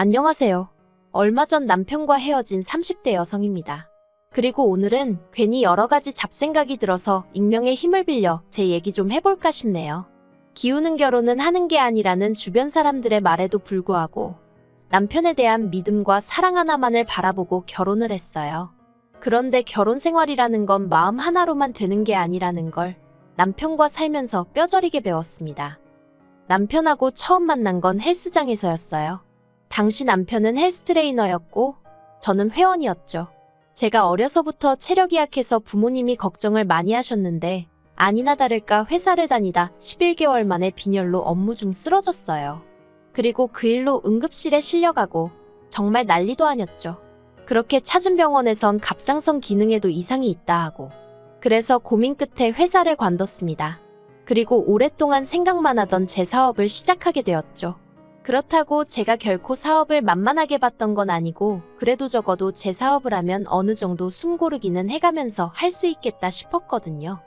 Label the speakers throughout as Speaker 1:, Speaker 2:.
Speaker 1: 안녕하세요. 얼마 전 남편과 헤어진 30대 여성입니다. 그리고 오늘은 괜히 여러 가지 잡생각이 들어서 익명의 힘을 빌려 제 얘기 좀 해볼까 싶네요. 기우는 결혼은 하는 게 아니라는 주변 사람들의 말에도 불구하고 남편에 대한 믿음과 사랑 하나만을 바라보고 결혼을 했어요. 그런데 결혼 생활이라는 건 마음 하나로만 되는 게 아니라는 걸 남편과 살면서 뼈저리게 배웠습니다. 남편하고 처음 만난 건 헬스장에서였어요. 당시 남편은 헬스 트레이너였고 저는 회원이었죠. 제가 어려서부터 체력이 약해서 부모님이 걱정을 많이 하셨는데 아니나 다를까 회사를 다니다 11개월 만에 빈혈로 업무 중 쓰러졌어요. 그리고 그 일로 응급실에 실려가고 정말 난리도 아니었죠. 그렇게 찾은 병원에선 갑상선 기능에도 이상이 있다 하고 그래서 고민 끝에 회사를 관뒀습니다. 그리고 오랫동안 생각만 하던 제 사업을 시작하게 되었죠. 그렇다고 제가 결코 사업을 만만하게 봤던 건 아니고 그래도 적어도 제 사업을 하면 어느 정도 숨 고르기는 해가면서 할 수 있겠다 싶었거든요.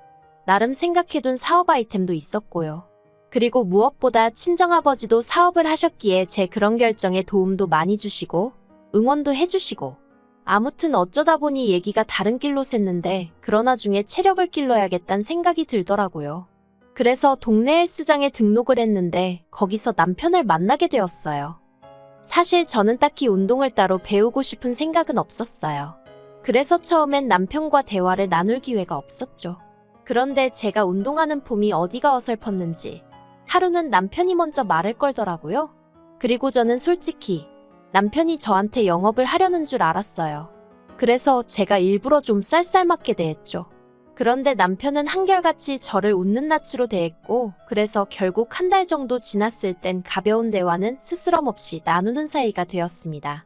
Speaker 1: 나름 생각해둔 사업 아이템도 있었고요. 그리고 무엇보다 친정아버지도 사업을 하셨기에 제 그런 결정에 도움도 많이 주시고 응원도 해주시고 아무튼 어쩌다 보니 얘기가 다른 길로 샜는데 그러나 나중에 체력을 길러야겠다는 생각이 들더라고요. 그래서 동네 헬스장에 등록을 했는데 거기서 남편을 만나게 되었어요. 사실 저는 딱히 운동을 따로 배우고 싶은 생각은 없었어요. 그래서 처음엔 남편과 대화를 나눌 기회가 없었죠. 그런데 제가 운동하는 폼이 어디가 어설펐는지 하루는 남편이 먼저 말을 걸더라고요. 그리고 저는 솔직히 남편이 저한테 영업을 하려는 줄 알았어요. 그래서 제가 일부러 좀 쌀쌀맞게 대했죠. 그런데 남편은 한결같이 저를 웃는 낯으로 대했고 그래서 결국 한 달 정도 지났을 땐 가벼운 대화는 스스럼 없이 나누는 사이가 되었습니다.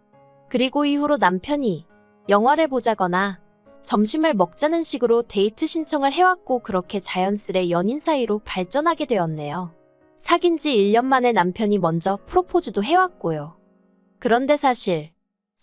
Speaker 1: 그리고 이후로 남편이 영화를 보자거나 점심을 먹자는 식으로 데이트 신청을 해왔고 그렇게 자연스레 연인 사이로 발전하게 되었네요. 사귄 지 1년 만에 남편이 먼저 프로포즈도 해왔고요. 그런데 사실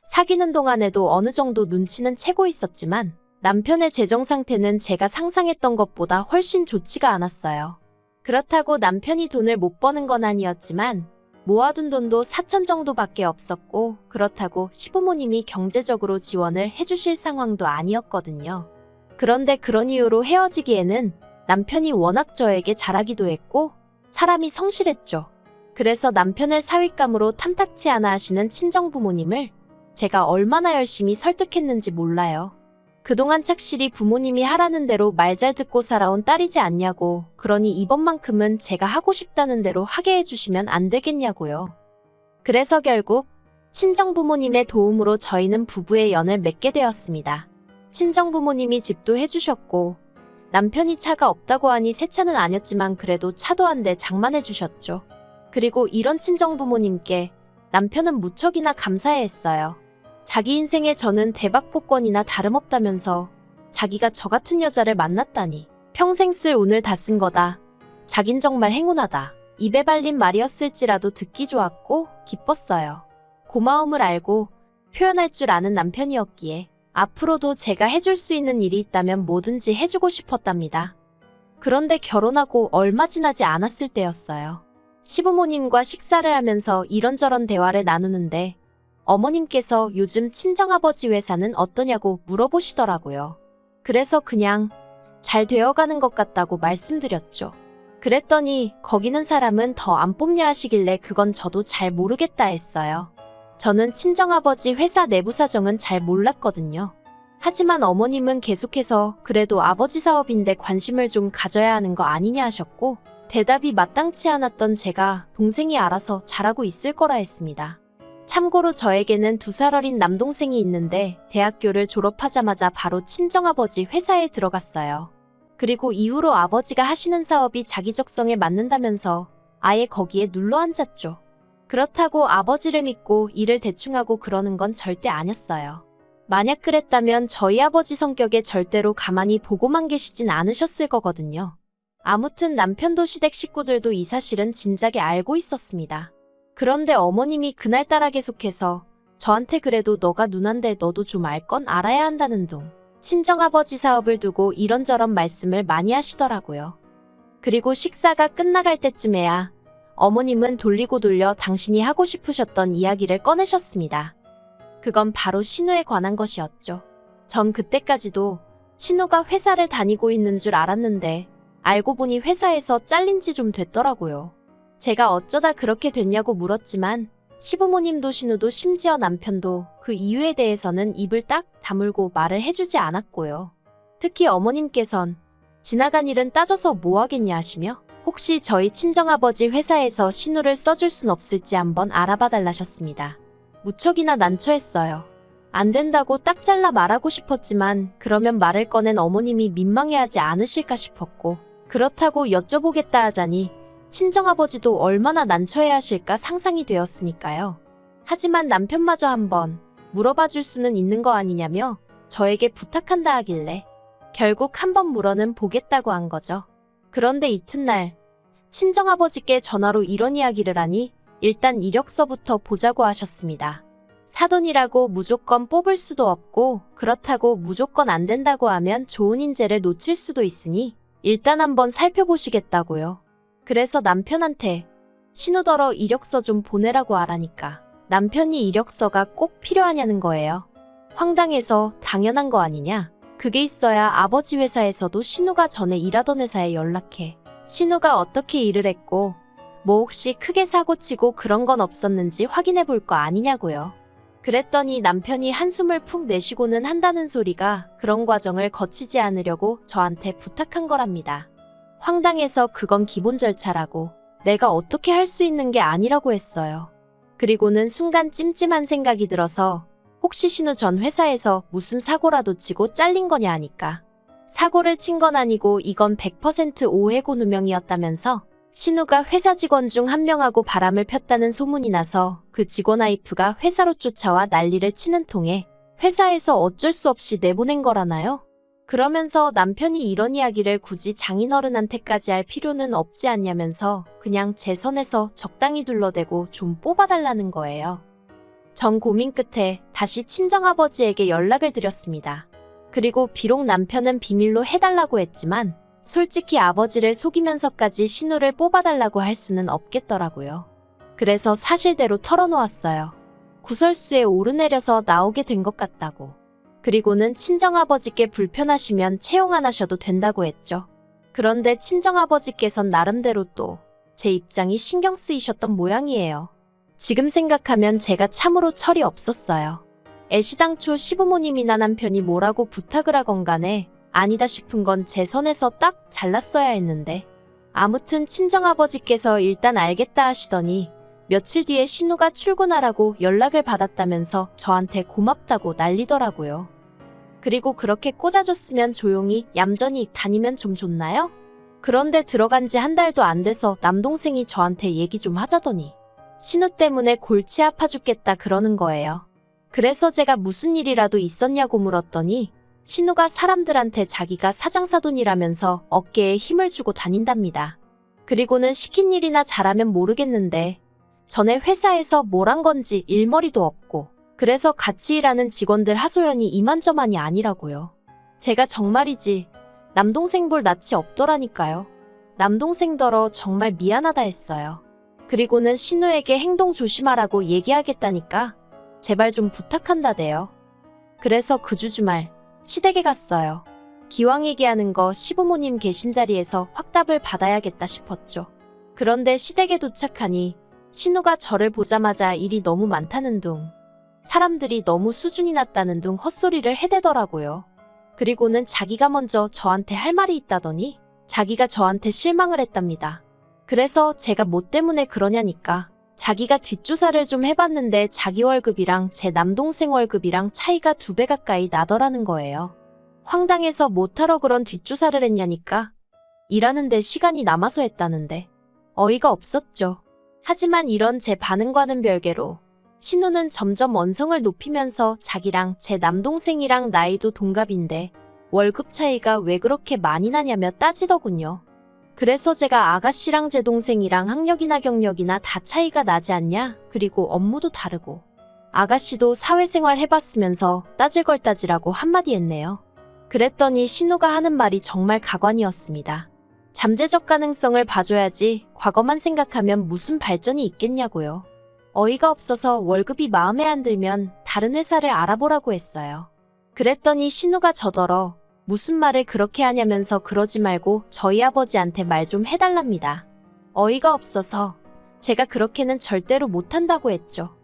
Speaker 1: 사귀는 동안에도 어느 정도 눈치는 채고 있었지만 남편의 재정 상태는 제가 상상했던 것보다 훨씬 좋지가 않았어요. 그렇다고 남편이 돈을 못 버는 건 아니었지만 모아둔 돈도 4천 정도밖에 없었고 그렇다고 시부모님이 경제적으로 지원을 해주실 상황도 아니었거든요. 그런데 그런 이유로 헤어지기에는 남편이 워낙 저에게 잘하기도 했고 사람이 성실했죠. 그래서 남편을 사윗감으로 탐탁치 않아 하시는 친정부모님을 제가 얼마나 열심히 설득했는지 몰라요. 그동안 착실히 부모님이 하라는 대로 말 잘 듣고 살아온 딸이지 않냐고, 그러니 이번만큼은 제가 하고 싶다는 대로 하게 해주시면 안 되겠냐고요. 그래서 결국 친정부모님의 도움으로 저희는 부부의 연을 맺게 되었습니다. 친정부모님이 집도 해주셨고 남편이 차가 없다고 하니 새 차는 아니었지만 그래도 차도 한 대 장만해 주셨죠. 그리고 이런 친정부모님께 남편은 무척이나 감사해했어요. 자기 인생에 저는 대박복권이나 다름없다면서 자기가 저 같은 여자를 만났다니 평생 쓸 운을 다 쓴 거다. 자긴 정말 행운하다. 입에 발린 말이었을지라도 듣기 좋았고 기뻤어요. 고마움을 알고 표현할 줄 아는 남편이었기에 앞으로도 제가 해줄 수 있는 일이 있다면 뭐든지 해주고 싶었답니다. 그런데 결혼하고 얼마 지나지 않았을 때였어요. 시부모님과 식사를 하면서 이런저런 대화를 나누는데 어머님께서 요즘 친정아버지 회사는 어떠냐고 물어보시더라고요. 그래서 그냥 잘 되어가는 것 같다고 말씀드렸죠. 그랬더니 거기는 사람은 더 안 뽑냐 하시길래 그건 저도 잘 모르겠다 했어요. 저는 친정아버지 회사 내부 사정은 잘 몰랐거든요. 하지만 어머님은 계속해서 그래도 아버지 사업인데 관심을 좀 가져야 하는 거 아니냐 하셨고 대답이 마땅치 않았던 제가 동생이 알아서 잘하고 있을 거라 했습니다. 참고로 저에게는 2살 어린 남동생이 있는데 대학교를 졸업하자마자 바로 친정아버지 회사에 들어갔어요. 그리고 이후로 아버지가 하시는 사업이 자기 적성에 맞는다면서 아예 거기에 눌러 앉았죠. 그렇다고 아버지를 믿고 일을 대충 하고 그러는 건 절대 아니었어요. 만약 그랬다면 저희 아버지 성격에 절대로 가만히 보고만 계시진 않으셨을 거거든요. 아무튼 남편도 시댁 식구들도 이 사실은 진작에 알고 있었습니다. 그런데 어머님이 그날따라 계속해서 저한테 그래도 너가 누난데 너도 좀 알 건 알아야 한다는 둥 친정아버지 사업을 두고 이런저런 말씀을 많이 하시더라고요. 그리고 식사가 끝나갈 때쯤에야 어머님은 돌리고 돌려 당신이 하고 싶으셨던 이야기를 꺼내셨습니다. 그건 바로 신우에 관한 것이었죠. 전 그때까지도 신우가 회사를 다니고 있는 줄 알았는데 알고 보니 회사에서 잘린 지 좀 됐더라고요. 제가 어쩌다 그렇게 됐냐고 물었지만 시부모님도 신우도 심지어 남편도 그 이유에 대해서는 입을 딱 다물고 말을 해주지 않았고요. 특히 어머님께선 지나간 일은 따져서 뭐 하겠냐 하시며 혹시 저희 친정아버지 회사에서 신우를 써줄 순 없을지 한번 알아봐 달라셨습니다. 무척이나 난처했어요. 안 된다고 딱 잘라 말하고 싶었지만 그러면 말을 꺼낸 어머님이 민망해하지 않으실까 싶었고 그렇다고 여쭤보겠다 하자니 친정아버지도 얼마나 난처해하실까 상상이 되었으니까요. 하지만 남편마저 한번 물어봐 줄 수는 있는 거 아니냐며 저에게 부탁한다 하길래 결국 한번 물어는 보겠다고 한 거죠. 그런데 이튿날 친정아버지께 전화로 이런 이야기를 하니 일단 이력서부터 보자고 하셨습니다. 사돈이라고 무조건 뽑을 수도 없고 그렇다고 무조건 안 된다고 하면 좋은 인재를 놓칠 수도 있으니 일단 한번 살펴보시겠다고요. 그래서 남편한테 신우더러 이력서 좀 보내라고 하라니까 남편이 이력서가 꼭 필요하냐는 거예요. 황당해서 당연한 거 아니냐? 그게 있어야 아버지 회사에서도 신우가 전에 일하던 회사에 연락해 신우가 어떻게 일을 했고 뭐 혹시 크게 사고치고 그런 건 없었는지 확인해 볼 거 아니냐고요. 그랬더니 남편이 한숨을 푹 내쉬고는 한다는 소리가 그런 과정을 거치지 않으려고 저한테 부탁한 거랍니다. 황당해서 그건 기본 절차라고 내가 어떻게 할 수 있는 게 아니라고 했어요. 그리고는 순간 찜찜한 생각이 들어서 혹시 신우 전 회사에서 무슨 사고라도 치고 잘린 거냐 하니까 사고를 친 건 아니고 이건 100% 오해고 누명이었다면서 신우가 회사 직원 중 한 명하고 바람을 폈다는 소문이 나서 그 직원 와이프가 회사로 쫓아와 난리를 치는 통에 회사에서 어쩔 수 없이 내보낸 거라나요? 그러면서 남편이 이런 이야기를 굳이 장인어른한테까지 할 필요는 없지 않냐면서 그냥 제 선에서 적당히 둘러대고 좀 뽑아달라는 거예요. 전 고민 끝에 다시 친정아버지에게 연락을 드렸습니다. 그리고 비록 남편은 비밀로 해달라고 했지만 솔직히 아버지를 속이면서까지 신우를 뽑아달라고 할 수는 없겠더라고요. 그래서 사실대로 털어놓았어요. 구설수에 오르내려서 나오게 된 것 같다고. 그리고는 친정아버지께 불편하시면 채용 안 하셔도 된다고 했죠. 그런데 친정아버지께선 나름대로 또 제 입장이 신경 쓰이셨던 모양이에요. 지금 생각하면 제가 참으로 철이 없었어요. 애시당초 시부모님이나 남편이 뭐라고 부탁을 하건 간에 아니다 싶은 건 제 선에서 딱 잘랐어야 했는데 아무튼 친정아버지께서 일단 알겠다 하시더니 며칠 뒤에 신우가 출근하라고 연락을 받았다면서 저한테 고맙다고 난리더라고요. 그리고 그렇게 꽂아줬으면 조용히 얌전히 다니면 좀 좋나요? 그런데 들어간 지 한 달도 안 돼서 남동생이 저한테 얘기 좀 하자더니 신우 때문에 골치 아파 죽겠다 그러는 거예요. 그래서 제가 무슨 일이라도 있었냐고 물었더니 신우가 사람들한테 자기가 사장사돈이라면서 어깨에 힘을 주고 다닌답니다. 그리고는 시킨 일이나 잘하면 모르겠는데 전에 회사에서 뭘 한 건지 일머리도 없고 그래서 같이 일하는 직원들 하소연이 이만저만이 아니라고요. 제가 정말이지 남동생 볼 낯이 없더라니까요. 남동생더러 정말 미안하다 했어요. 그리고는 신우에게 행동 조심하라고 얘기하겠다니까 제발 좀 부탁한다대요. 그래서 그 주말 시댁에 갔어요. 기왕 얘기하는 거 시부모님 계신 자리에서 확답을 받아야겠다 싶었죠. 그런데 시댁에 도착하니 신우가 저를 보자마자 일이 너무 많다는 둥, 사람들이 너무 수준이 낮다는 둥 헛소리를 해대더라고요. 그리고는 자기가 먼저 저한테 할 말이 있다더니 자기가 저한테 실망을 했답니다. 그래서 제가 뭐 때문에 그러냐니까 자기가 뒷조사를 좀 해봤는데 자기 월급이랑 제 남동생 월급이랑 차이가 2배 가까이 나더라는 거예요. 황당해서 못하러 그런 뒷조사를 했냐니까 일하는데 시간이 남아서 했다는데 어이가 없었죠. 하지만 이런 제 반응과는 별개로 신우는 점점 언성을 높이면서 자기랑 제 남동생이랑 나이도 동갑인데 월급 차이가 왜 그렇게 많이 나냐며 따지더군요. 그래서 제가 아가씨랑 제 동생이랑 학력이나 경력이나 다 차이가 나지 않냐? 그리고 업무도 다르고 아가씨도 사회생활 해봤으면서 따질 걸 따지라고 한마디 했네요. 그랬더니 신우가 하는 말이 정말 가관이었습니다. 잠재적 가능성을 봐줘야지 과거만 생각하면 무슨 발전이 있겠냐고요. 어이가 없어서 월급이 마음에 안 들면 다른 회사를 알아보라고 했어요. 그랬더니 신우가 저더러 무슨 말을 그렇게 하냐면서 그러지 말고 저희 아버지한테 말 좀 해달랍니다. 어이가 없어서 제가 그렇게는 절대로 못한다고 했죠.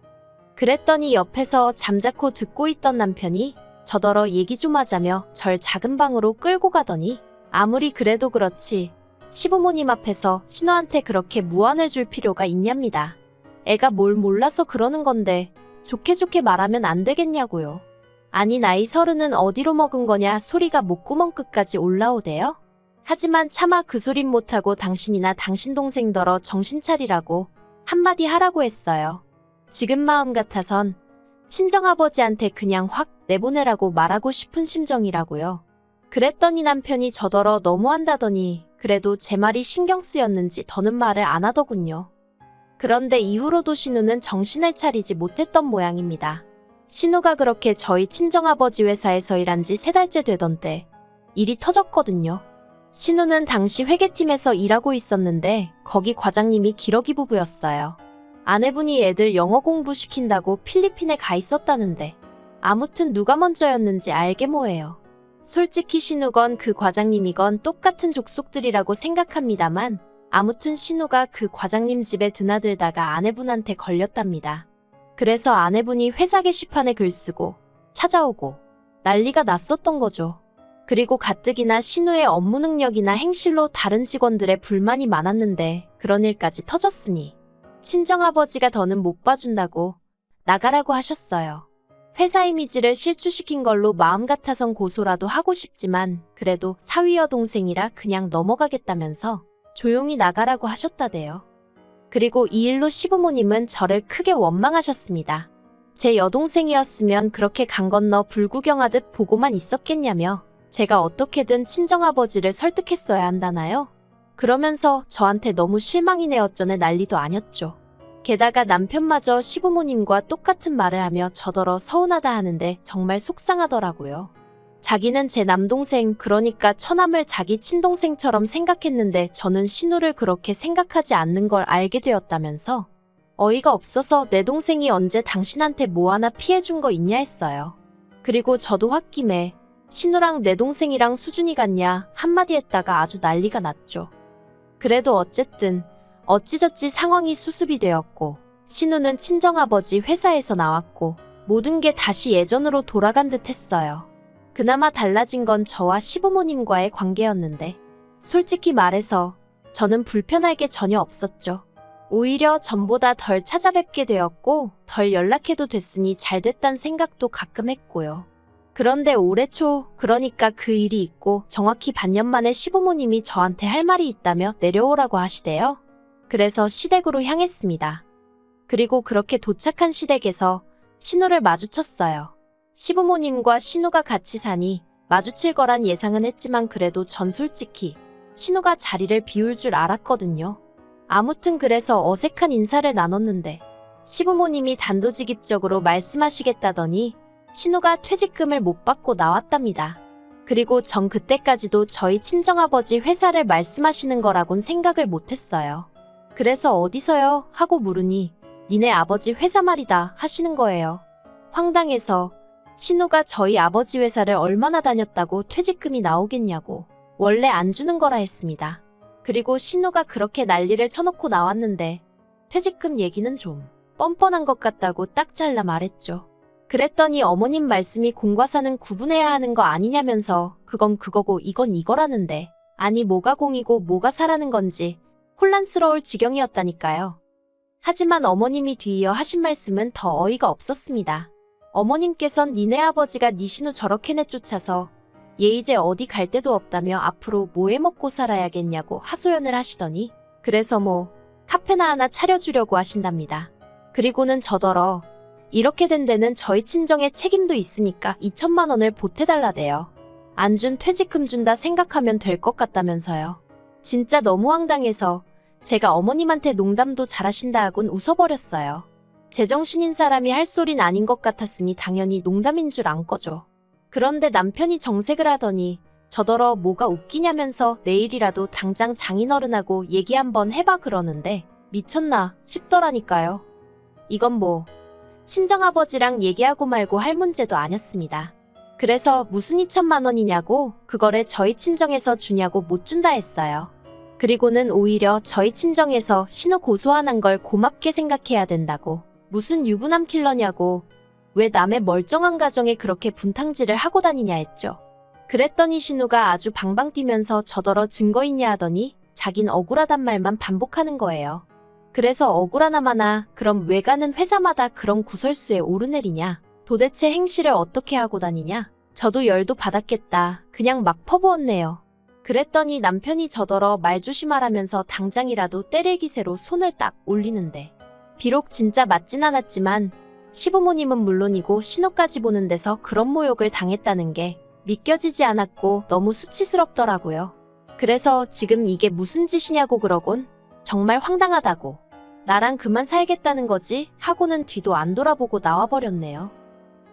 Speaker 1: 그랬더니 옆에서 잠자코 듣고 있던 남편이 저더러 얘기 좀 하자며 절 작은 방으로 끌고 가더니 아무리 그래도 그렇지 시부모님 앞에서 신우한테 그렇게 무안을 줄 필요가 있냐입니다. 애가 뭘 몰라서 그러는 건데 좋게 좋게 말하면 안 되겠냐고요. 아니 나이 30은 어디로 먹은 거냐 소리가 목구멍 끝까지 올라오대요. 하지만 차마 그 소린 못하고 당신이나 당신 동생더러 정신 차리라고 한마디 하라고 했어요. 지금 마음 같아선 친정아버지한테 그냥 확 내보내라고 말하고 싶은 심정이라고요. 그랬더니 남편이 저더러 너무한다더니 그래도 제 말이 신경 쓰였는지 더는 말을 안 하더군요. 그런데 이후로도 신우는 정신을 차리지 못했던 모양입니다. 신우가 그렇게 저희 친정아버지 회사에서 일한 지 3달째 되던 때 일이 터졌거든요. 신우는 당시 회계팀에서 일하고 있었는데 거기 과장님이 기러기 부부였어요. 아내분이 애들 영어 공부시킨다고 필리핀에 가 있었다는데 아무튼 누가 먼저였는지 알게 뭐예요. 솔직히 신우건 그 과장님이건 똑같은 족속들이라고 생각합니다만 아무튼 신우가 그 과장님 집에 드나들다가 아내분한테 걸렸답니다. 그래서 아내분이 회사 게시판에 글 쓰고 찾아오고 난리가 났었던 거죠. 그리고 가뜩이나 신우의 업무 능력이나 행실로 다른 직원들의 불만이 많았는데 그런 일까지 터졌으니 친정아버지가 더는 못 봐준다고 나가라고 하셨어요. 회사 이미지를 실추시킨 걸로 마음 같아선 고소라도 하고 싶지만 그래도 사위 여동생이라 그냥 넘어가겠다면서 조용히 나가라고 하셨다대요. 그리고 이 일로 시부모님은 저를 크게 원망하셨습니다. 제 여동생이었으면 그렇게 강 건너 불구경하듯 보고만 있었겠냐며 제가 어떻게든 친정아버지를 설득했어야 한다나요? 그러면서 저한테 너무 실망이네 어쩌네 난리도 아녔죠. 게다가 남편마저 시부모님과 똑같은 말을 하며 저더러 서운하다 하는데 정말 속상하더라고요. 자기는 제 남동생 그러니까 처남을 자기 친동생처럼 생각했는데 저는 신우를 그렇게 생각하지 않는 걸 알게 되었다면서 어이가 없어서 내 동생이 언제 당신한테 뭐 하나 피해준 거 있냐 했어요. 그리고 저도 홧김에 신우랑 내 동생이랑 수준이 같냐 한마디 했다가 아주 난리가 났죠. 그래도 어쨌든 어찌저찌 상황이 수습이 되었고 신우는 친정아버지 회사에서 나왔고 모든 게 다시 예전으로 돌아간 듯 했어요. 그나마 달라진 건 저와 시부모님과의 관계였는데 솔직히 말해서 저는 불편할 게 전혀 없었죠. 오히려 전보다 덜 찾아뵙게 되었고 덜 연락해도 됐으니 잘 됐단 생각도 가끔 했고요. 그런데 올해 초 그러니까 그 일이 있고 정확히 반년 만에 시부모님이 저한테 할 말이 있다며 내려오라고 하시대요. 그래서 시댁으로 향했습니다. 그리고 그렇게 도착한 시댁에서 신우를 마주쳤어요. 시부모님과 신우가 같이 사니 마주칠 거란 예상은 했지만 그래도 전 솔직히 신우가 자리를 비울 줄 알았거든요. 아무튼 그래서 어색한 인사를 나눴는데 시부모님이 단도직입적으로 말씀하시겠다더니 신우가 퇴직금을 못 받고 나왔답니다. 그리고 전 그때까지도 저희 친정아버지 회사를 말씀하시는 거라곤 생각을 못했어요. 그래서 어디서요? 하고 물으니 니네 아버지 회사 말이다 하시는 거예요. 황당해서 신우가 저희 아버지 회사를 얼마나 다녔다고 퇴직금이 나오겠냐고 원래 안 주는 거라 했습니다. 그리고 신우가 그렇게 난리를 쳐놓고 나왔는데 퇴직금 얘기는 좀 뻔뻔한 것 같다고 딱 잘라 말했죠. 그랬더니 어머님 말씀이 공과사는 구분해야 하는 거 아니냐면서 그건 그거고 이건 이거라는데 아니 뭐가 공이고 뭐가 사라는 건지 혼란스러울 지경이었다니까요. 하지만 어머님이 뒤이어 하신 말씀은 더 어이가 없었습니다. 어머님께선 니네 아버지가 니 신우 저렇게 내쫓아서 얘 이제 어디 갈 데도 없다며 앞으로 뭐 해먹고 살아야겠냐고 하소연을 하시더니 그래서 뭐 카페나 하나 차려주려고 하신답니다. 그리고는 저더러 이렇게 된 데는 저희 친정의 책임도 있으니까 2천만 원을 보태달라대요. 안 준 퇴직금 준다 생각하면 될 것 같다면서요. 진짜 너무 황당해서 제가 어머님한테 농담도 잘하신다 하곤 웃어버렸어요. 제정신인 사람이 할 소린 아닌 것 같았으니 당연히 농담인 줄 안 거죠. 그런데 남편이 정색을 하더니 저더러 뭐가 웃기냐면서 내일이라도 당장 장인어른하고 얘기 한번 해봐 그러는데 미쳤나 싶더라니까요. 이건 뭐 친정아버지랑 얘기하고 말고 할 문제도 아니었습니다. 그래서 무슨 2천만 원이냐고 그거를 저희 친정에서 주냐고 못 준다 했어요. 그리고는 오히려 저희 친정에서 신우 고소하는 걸 고맙게 생각해야 된다고 무슨 유부남 킬러냐고 왜 남의 멀쩡한 가정에 그렇게 분탕질을 하고 다니냐 했죠. 그랬더니 신우가 아주 방방 뛰면서 저더러 증거 있냐 하더니 자긴 억울하단 말만 반복하는 거예요. 그래서 억울하나마나 그럼 왜 가는 회사마다 그런 구설수에 오르내리냐? 도대체 행실을 어떻게 하고 다니냐? 저도 열도 받았겠다. 그냥 막 퍼부었네요. 그랬더니 남편이 저더러 말 조심하라면서 당장이라도 때릴 기세로 손을 딱 올리는데 비록 진짜 맞진 않았지만 시부모님은 물론이고 신우까지 보는 데서 그런 모욕을 당했다는 게 믿겨지지 않았고 너무 수치스럽더라고요. 그래서 지금 이게 무슨 짓이냐고 그러곤 정말 황당하다고 나랑 그만 살겠다는 거지 하고는 뒤도 안 돌아보고 나와버렸네요.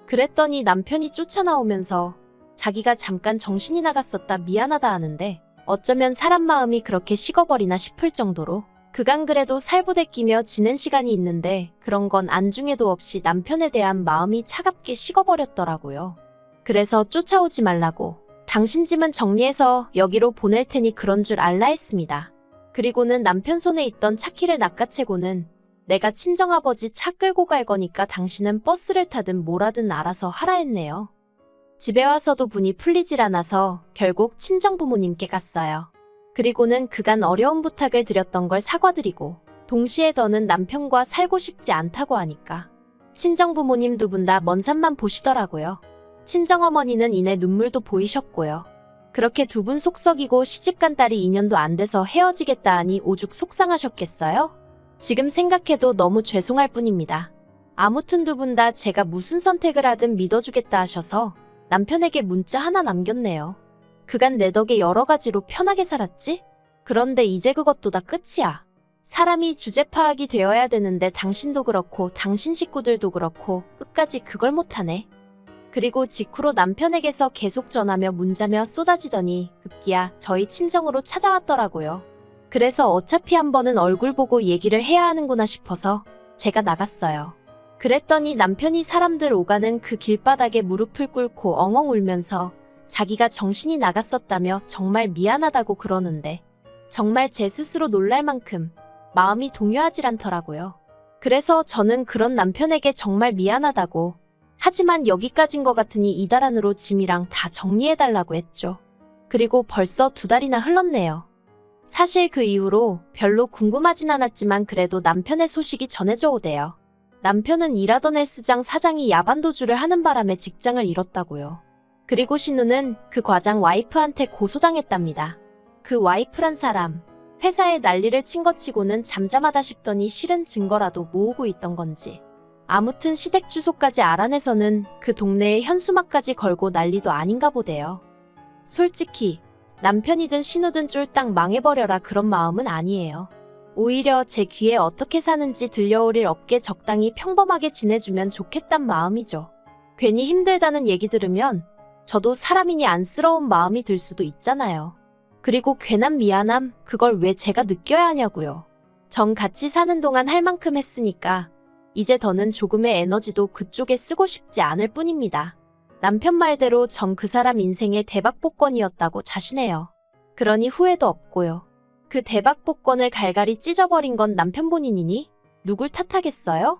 Speaker 1: 그랬더니 남편이 쫓아나오면서 자기가 잠깐 정신이 나갔었다 미안하다 하는데 어쩌면 사람 마음이 그렇게 식어버리나 싶을 정도로 그간 그래도 살부대 끼며 지낸 시간이 있는데 그런 건 안중에도 없이 남편에 대한 마음이 차갑게 식어버렸더라고요. 그래서 쫓아오지 말라고 당신 짐은 정리해서 여기로 보낼 테니 그런 줄 알라 했습니다. 그리고는 남편 손에 있던 차키를 낚아채고는 내가 친정아버지 차 끌고 갈 거니까 당신은 버스를 타든 뭐라든 알아서 하라 했네요. 집에 와서도 분이 풀리질 않아서 결국 친정부모님께 갔어요. 그리고는 그간 어려운 부탁을 드렸던 걸 사과드리고 동시에 더는 남편과 살고 싶지 않다고 하니까 친정부모님 두 분 다 먼 산만 보시더라고요. 친정어머니는 이내 눈물도 보이셨고요. 그렇게 두 분 속썩이고 시집간 딸이 2년도 안 돼서 헤어지겠다 하니 오죽 속상하셨겠어요? 지금 생각해도 너무 죄송할 뿐입니다. 아무튼 두 분 다 제가 무슨 선택을 하든 믿어주겠다 하셔서 남편에게 문자 하나 남겼네요. 그간 내 덕에 여러 가지로 편하게 살았지? 그런데 이제 그것도 다 끝이야. 사람이 주제 파악이 되어야 되는데 당신도 그렇고 당신 식구들도 그렇고 끝까지 그걸 못하네. 그리고 직후로 남편에게서 계속 전화며 문자며 쏟아지더니 급기야 저희 친정으로 찾아왔더라고요. 그래서 어차피 한 번은 얼굴 보고 얘기를 해야 하는구나 싶어서 제가 나갔어요. 그랬더니 남편이 사람들 오가는 그 길바닥에 무릎을 꿇고 엉엉 울면서 자기가 정신이 나갔었다며 정말 미안하다고 그러는데 정말 제 스스로 놀랄 만큼 마음이 동요하질 않더라고요. 그래서 저는 그런 남편에게 정말 미안하다고 하지만 여기까지인 것 같으니 이달 안으로 짐이랑 다 정리해달라고 했죠. 그리고 벌써 2달이나 흘렀네요. 사실 그 이후로 별로 궁금하진 않았지만 그래도 남편의 소식이 전해져 오대요. 남편은 일하던 헬스장 사장이 야반도주를 하는 바람에 직장을 잃었다고요. 그리고 신우는 그 과장 와이프한테 고소당했답니다. 그 와이프란 사람, 회사에 난리를 친 것 치고는 잠잠하다 싶더니 실은 증거라도 모으고 있던 건지. 아무튼 시댁 주소까지 알아내서는 그 동네에 현수막까지 걸고 난리도 아닌가 보대요. 솔직히 남편이든 신우든 쫄딱 망해버려라 그런 마음은 아니에요. 오히려 제 귀에 어떻게 사는지 들려올 일 없게 적당히 평범하게 지내주면 좋겠단 마음이죠. 괜히 힘들다는 얘기 들으면 저도 사람이니 안쓰러운 마음이 들 수도 있잖아요. 그리고 괜한 미안함 그걸 왜 제가 느껴야 하냐고요. 전 같이 사는 동안 할 만큼 했으니까 이제 더는 조금의 에너지도 그쪽에 쓰고 싶지 않을 뿐입니다. 남편 말대로 전 그 사람 인생의 대박 복권이었다고 자신해요. 그러니 후회도 없고요. 그 대박 복권을 갈갈이 찢어버린 건 남편 본인이니 누굴 탓하겠어요?